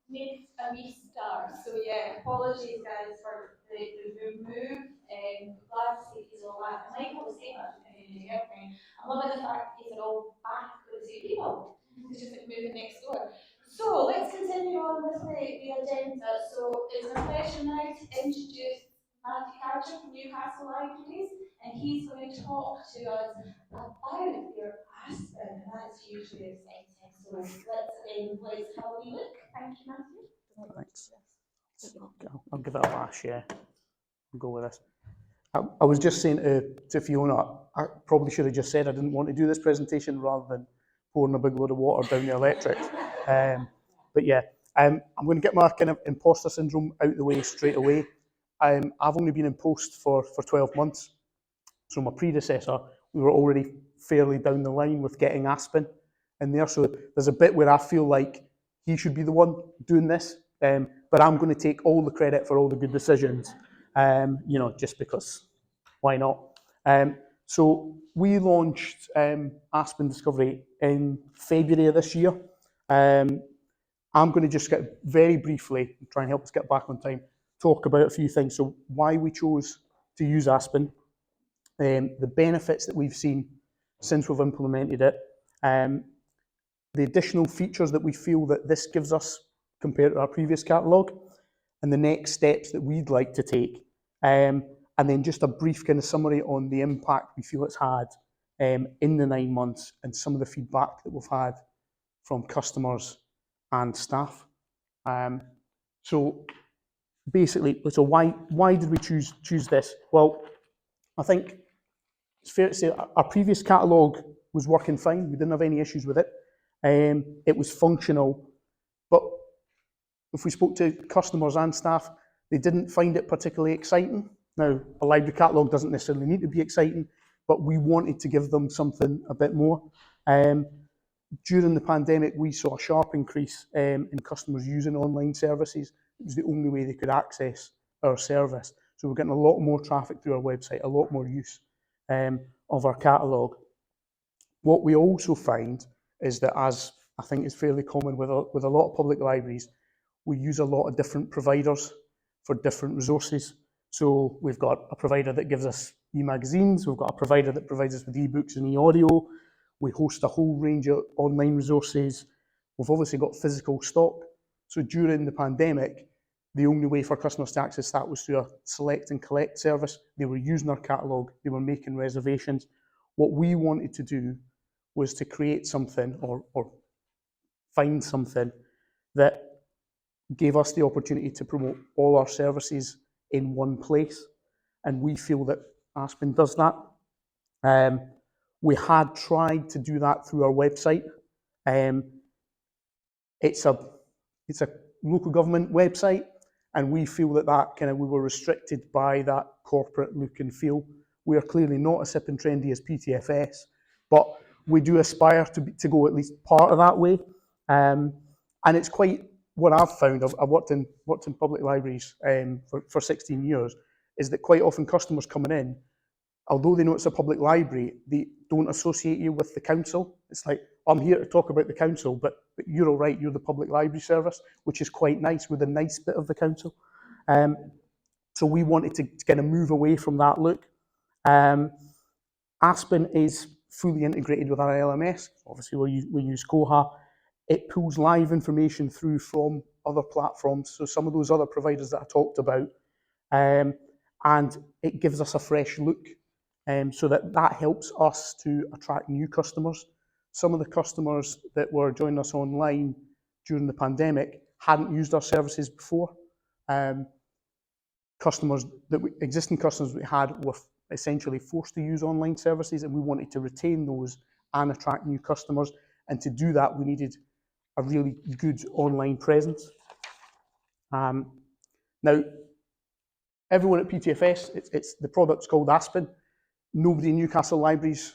made a restart. So yeah, apologies guys for the move. Glad to see these all back. And Michael was saying that in the airplane. I love the fact these are all back with the same people. It's just like moving next door. So let's continue on with the agenda. So it's a pleasure now to introduce Matthew Carter from Newcastle Libraries, and he's going to talk to us about your Aspen, and that's hugely exciting. So let's have a wee look. Thank you, Matthew. Thanks. I'll give it a bash, yeah. I'll go with this. I was just saying to Fiona, I probably should have just said I didn't want to do this presentation rather than pouring a big load of water down the electrics. But yeah, I'm going to get my kind of imposter syndrome out of the way straight away. I've only been in post for 12 months. So my predecessor, we were already fairly down the line with getting Aspen in there. So there's a bit where I feel like he should be the one doing this, but I'm going to take all the credit for all the good decisions, just because, why not? So we launched Aspen Discovery in February of this year. I'm going to just get very briefly, try and help us get back on time, talk about a few things. So why we chose to use Aspen, the benefits that we've seen since we've implemented it, the additional features that we feel that this gives us compared to our previous catalogue, and the next steps that we'd like to take. And then just a brief kind of summary on the impact we feel it's had in the 9 months and some of the feedback that we've had from customers and staff. So basically, so why did we choose this? Well, I think it's fair to say our previous catalogue was working fine. We didn't have any issues with it. It was functional, but if we spoke to customers and staff, they didn't find it particularly exciting. Now, a library catalogue doesn't necessarily need to be exciting, but we wanted to give them something a bit more. During the pandemic, we saw a sharp increase in customers using online services. It was the only way they could access our service. So we're getting a lot more traffic through our website, a lot more use of our catalogue. What we also find is that, as I think is fairly common with a lot of public libraries, we use a lot of different providers for different resources. So we've got a provider that gives us e-magazines, we've got a provider that provides us with e-books and e-audio, we host a whole range of online resources, we've obviously got physical stock. So during the pandemic, the only way for customers to access that was through a select and collect service. They were using our catalogue, they were making reservations. What we wanted to do was to create something or find something that gave us the opportunity to promote all our services in one place. And we feel that Aspen does that. We had tried to do that through our website. It's a local government website, and we feel that we were restricted by that corporate look and feel. We are clearly not as hip and trendy as PTFS, but we do aspire to go at least part of that way. And it's quite what I've found. I've worked in public libraries for 16 years. Is that quite often customers coming in, although they know it's a public library, they don't associate you with the council. It's like, I'm here to talk about the council, but you're all right, you're the public library service, which is quite nice. We're the nice bit of the council. So we wanted to kind of move away from that look. Aspen is fully integrated with our LMS. Obviously, we use Koha. It pulls live information through from other platforms, so some of those other providers that I talked about, and it gives us a fresh look. So that helps us to attract new customers. Some of the customers that were joining us online during the pandemic hadn't used our services before. Existing customers we had were essentially forced to use online services, and we wanted to retain those and attract new customers. And to do that, we needed a really good online presence. Now, everyone at PTFS, the product's called Aspen. Nobody in Newcastle Libraries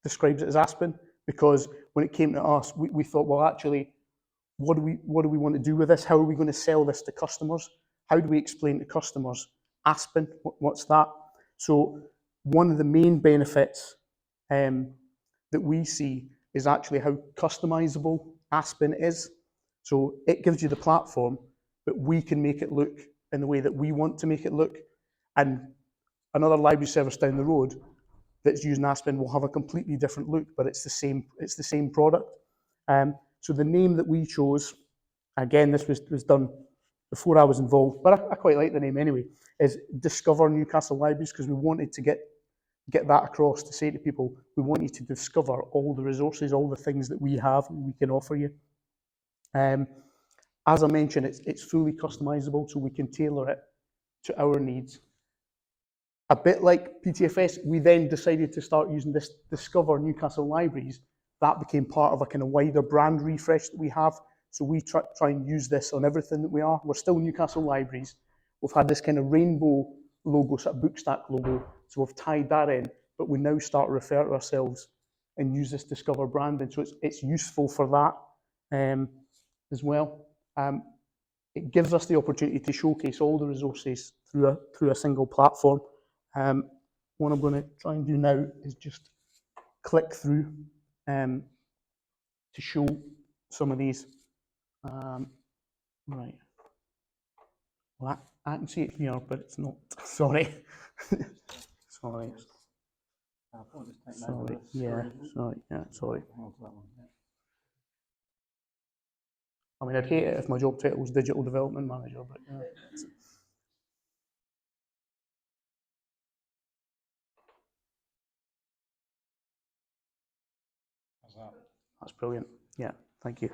describes it as Aspen, because when it came to us, we thought, well, actually, what do we want to do with this? How are we going to sell this to customers? How do we explain to customers Aspen? What's that? So one of the main benefits that we see is actually how customizable Aspen is. So it gives you the platform, but we can make it look in the way that we want to make it look. And another library service down the road that's using Aspen will have a completely different look, but it's the same product. So the name that we chose, again, this was done before I was involved, but I quite like the name anyway, is Discover Newcastle Libraries, because we wanted to get that across to say to people, we want you to discover all the resources, all the things that we have and we can offer you. As I mentioned, it's fully customizable, so we can tailor it to our needs. A bit like PTFS, we then decided to start using this Discover Newcastle Libraries. That became part of a kind of wider brand refresh that we have. So we try and use this on everything that we are. We're still Newcastle Libraries. We've had this kind of rainbow logo, sort of bookstack logo. So we've tied that in, but we now start to refer to ourselves and use this Discover branding. So it's useful for that as well. It gives us the opportunity to showcase all the resources through a single platform. What I'm going to try and do now is just click through to show some of these. Right. Well, I can see it here, but it's not. Sorry. Sorry. Sorry. Yeah. Sorry. Yeah. Sorry. I mean, I'd hate it if my job title was Digital Development Manager, but yeah. That's brilliant. Yeah, thank you.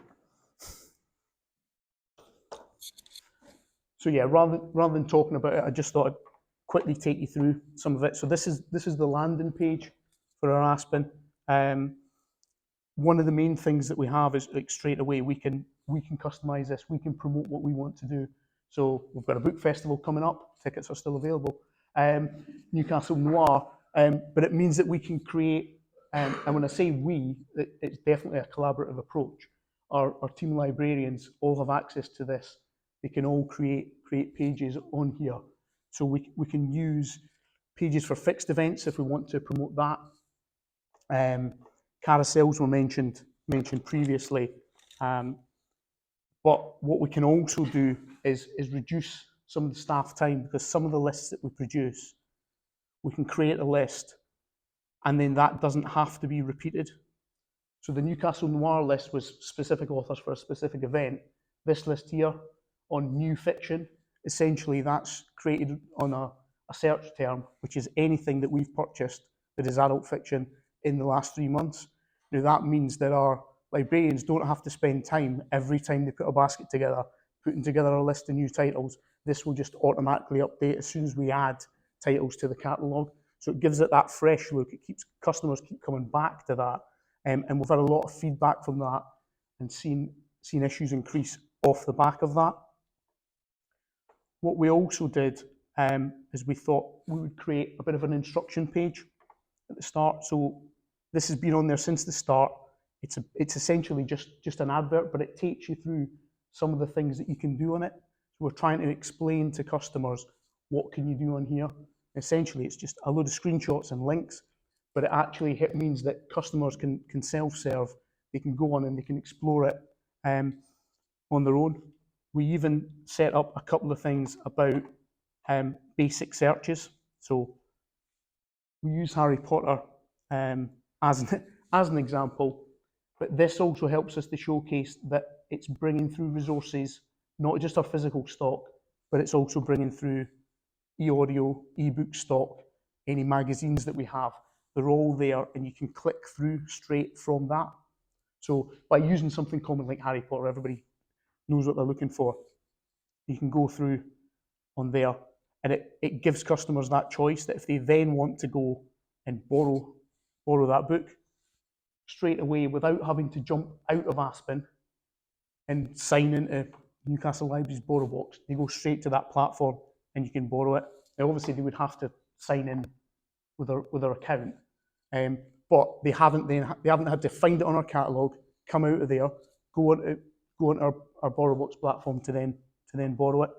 So yeah, rather than talking about it, I just thought I'd quickly take you through some of it. So this is the landing page for our Aspen. One of the main things that we have is, like, straight away we can customize this. We can promote what we want to do. So we've got a book festival coming up. Tickets are still available. Newcastle Noir, but it means that we can create. And when I say we, it's definitely a collaborative approach. Our team librarians all have access to this. They can all create pages on here. So we can use pages for fixed events if we want to promote that. Carousels were mentioned previously. But what we can also do is reduce some of the staff time, because some of the lists that we produce, we can create a list and then that doesn't have to be repeated. So the Newcastle Noir list was specific authors for a specific event. This list here on new fiction, essentially that's created on a search term, which is anything that we've purchased that is adult fiction in the last 3 months. Now that means that our librarians don't have to spend time every time they put a basket together, putting together a list of new titles. This will just automatically update as soon as we add titles to the catalogue. So it gives it that fresh look. It keeps customers keep coming back to that. And we've had a lot of feedback from that and seen issues increase off the back of that. What we also did is we thought we would create a bit of an instruction page at the start. So this has been on there since the start. It's essentially just an advert, but it takes you through some of the things that you can do on it. So we're trying to explain to customers what can you do on here. Essentially, it's just a load of screenshots and links, but it actually means that customers can self-serve. They can go on and they can explore it on their own. We even set up a couple of things about basic searches. So we use Harry Potter as an example, but this also helps us to showcase that it's bringing through resources, not just our physical stock, but it's also bringing through e-audio, e-book stock, any magazines that we have. They're all there and you can click through straight from that. So by using something common like Harry Potter, everybody knows what they're looking for. You can go through on there and it gives customers that choice, that if they then want to go and borrow that book straight away without having to jump out of Aspen and sign into Newcastle Libraries Borrow Box, they go straight to that platform and you can borrow it. Now, obviously, they would have to sign in with their account, but they haven't had to find it on our catalogue, come out of there, go on our Borrow Box platform to then borrow it.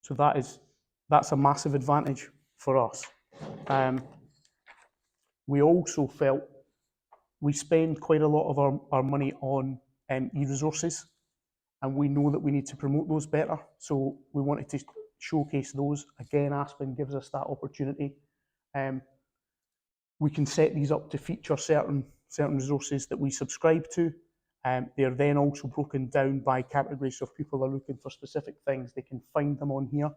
So that's a massive advantage for us. We also felt we spend quite a lot of our money on e-resources, and we know that we need to promote those better. So we wanted to showcase those. Again, Aspen gives us that opportunity. We can set these up to feature certain resources that we subscribe to. They're then also broken down by categories, so if people are looking for specific things, they can find them on here.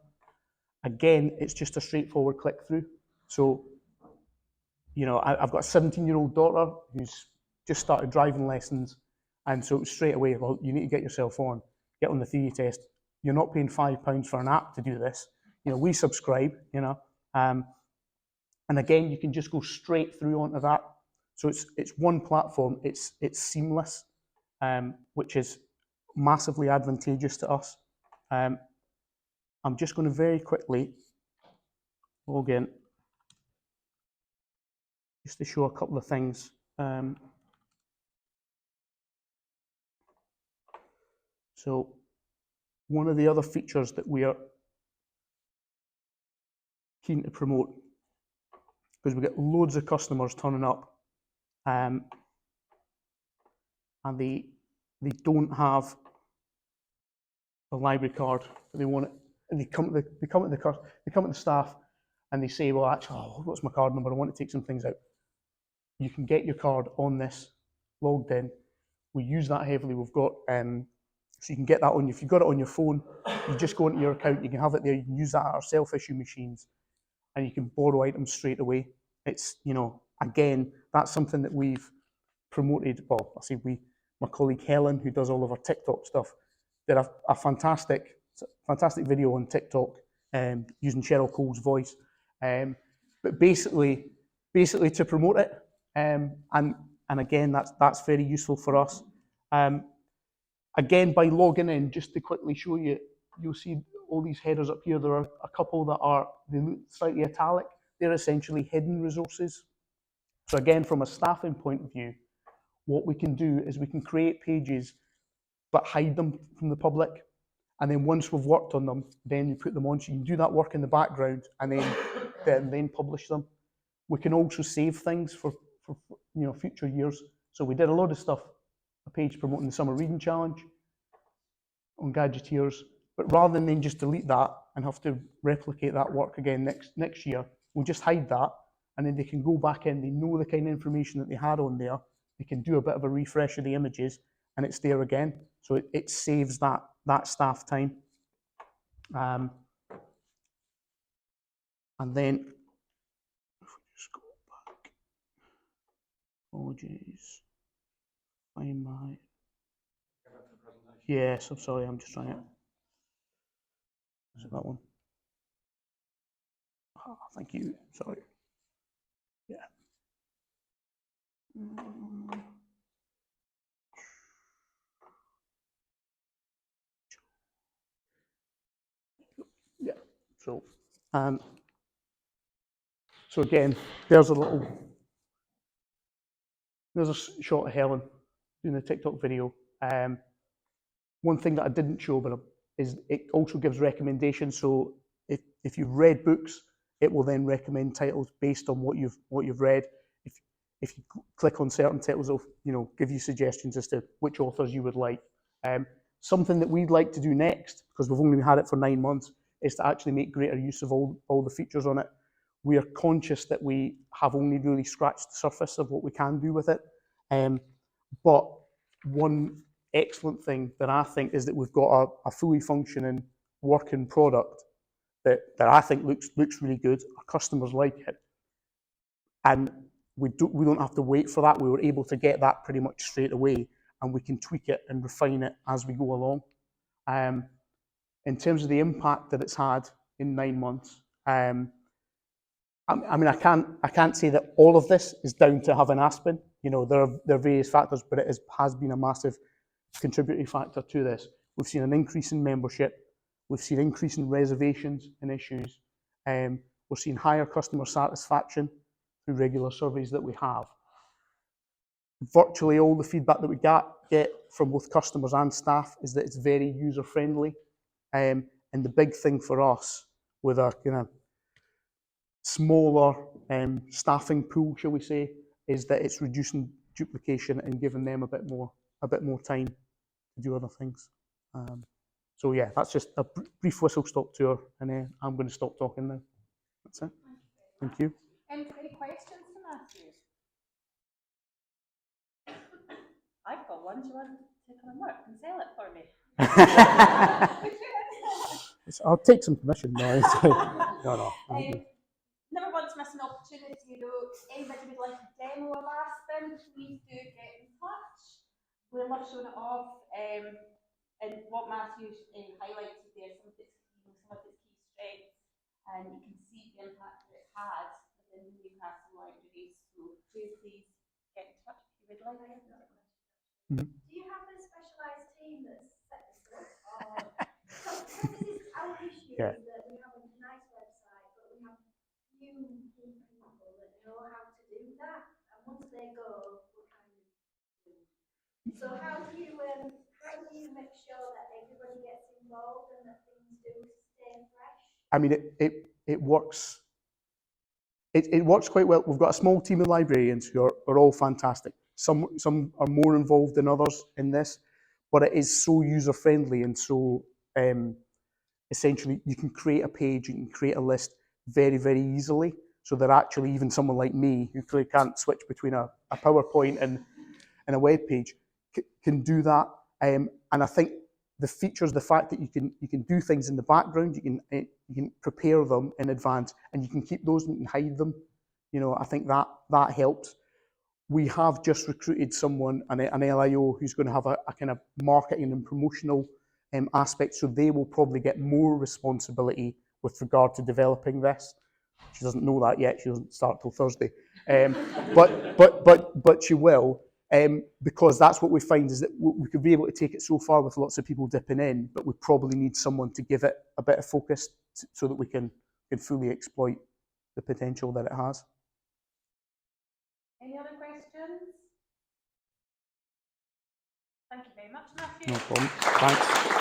Again, it's just a straightforward click through. So, you know, I've got a 17-year-old daughter who's just started driving lessons, and so straight away, well, you need to get yourself on, get on the theory test. You're not paying £5 for an app to do this. You know, we subscribe, you know, and again, you can just go straight through onto that. So it's one platform, it's seamless, which is massively advantageous to us. I'm just going to very quickly log in just to show a couple of things. So one of the other features that we are keen to promote, because we get loads of customers turning up, and they don't have a library card, but they want it, and they come to the staff, and they say, well, actually, what's my card number? I want to take some things out. You can get your card on this, logged in. We use that heavily. We've got so you can get that on. If you've got it on your phone, you just go into your account. You can have it there. You can use that at our self-issue machines, and you can borrow items straight away. It's, you know, again, that's something that we've promoted. Well, I say we. My colleague Helen, who does all of our TikTok stuff, did a fantastic video on TikTok using Cheryl Cole's voice, but basically to promote it, and again that's very useful for us. Again, by logging in, just to quickly show you, you'll see all these headers up here. There are a couple that are slightly italic. They're essentially hidden resources. So again, from a staffing point of view, what we can do is we can create pages but hide them from the public. And then once we've worked on them, then we put them on. So you can do that work in the background and then publish them. We can also save things for you know, future years. So we did a lot of stuff, a page promoting the Summer Reading Challenge on Gadgeteers, but rather than just delete that and have to replicate that work again next year, we'll just hide that, and then they can go back in, they know the kind of information that they had on there, they can do a bit of a refresh of the images, and it's there again. So it saves that staff time. And then, if we just go back, apologies, find my, yes, I'm sorry, I'm just trying to, is it that one? Oh, thank you, sorry. Yeah. Yeah, so again, there's a shot of Helen doing the TikTok video. One thing that I didn't show, but is it also gives recommendations. So if you've read books, it will then recommend titles based on what you've read. If you click on certain titles, it'll, you know, give you suggestions as to which authors you would like. Something that we'd like to do next, because we've only had it for 9 months, is to actually make greater use of all the features on it. We are conscious that we have only really scratched the surface of what we can do with it. But one excellent thing that I think is that we've got a fully functioning working product that I think looks really good. Our customers like it, and we don't have to wait for that. We were able to get that pretty much straight away, and we can tweak it and refine it as we go along. In terms of the impact that it's had in 9 months, I mean, I can't say that all of this is down to having Aspen. You know, there are various factors, but it has been a massive contributory factor to this. We've seen an increase in membership. We've seen an increase in reservations and issues. We're seeing higher customer satisfaction through regular surveys that we have. Virtually all the feedback that we get from both customers and staff is that it's very user-friendly. And the big thing for us, with a smaller staffing pool, shall we say, is that it's reducing duplication and giving them a bit more a bit more time to do other things. So yeah, that's just a brief whistle-stop tour, and I'm going to stop talking now. That's it. Thank you. Any questions for Matthew? I've got one. Do you want to come and work and sell it for me? I'll take some permission. No. Never want to miss an opportunity though. Anybody would like a demo of Aspen, please do get in touch. We love showing it off. And what Matthew highlighted there, some of its key strengths, and you can see the impact that it had within the Newcastle Libraries. So please get in touch if you would like it. Do you have a specialised team that's set this up? So this is our issue, is that we have a nice website, but we have few key people that know how to do that, and once they go, we're kind of doomed. So how do you make sure that everybody gets involved and that things do stay fresh? I mean, it works. It works quite well. We've got a small team of librarians who are all fantastic. Some are more involved than others in this, but it is so user friendly and so essentially you can create a page, you can create a list very, very easily. So that actually even someone like me who clearly can't switch between a PowerPoint and a web page can do that. And I think the features, the fact that you can do things in the background, you can prepare them in advance, and you can keep those and you can hide them. You know, I think that helps. We have just recruited someone, an LIO, who's going to have a kind of marketing and promotional aspect, so they will probably get more responsibility with regard to developing this. She doesn't know that yet. She doesn't start till Thursday, but she will, because that's what we find is that we could be able to take it so far with lots of people dipping in, but we probably need someone to give it a bit of focus so that we can fully exploit the potential that it has. Any other questions? Thank you very much, Matthew. No problem. Thanks.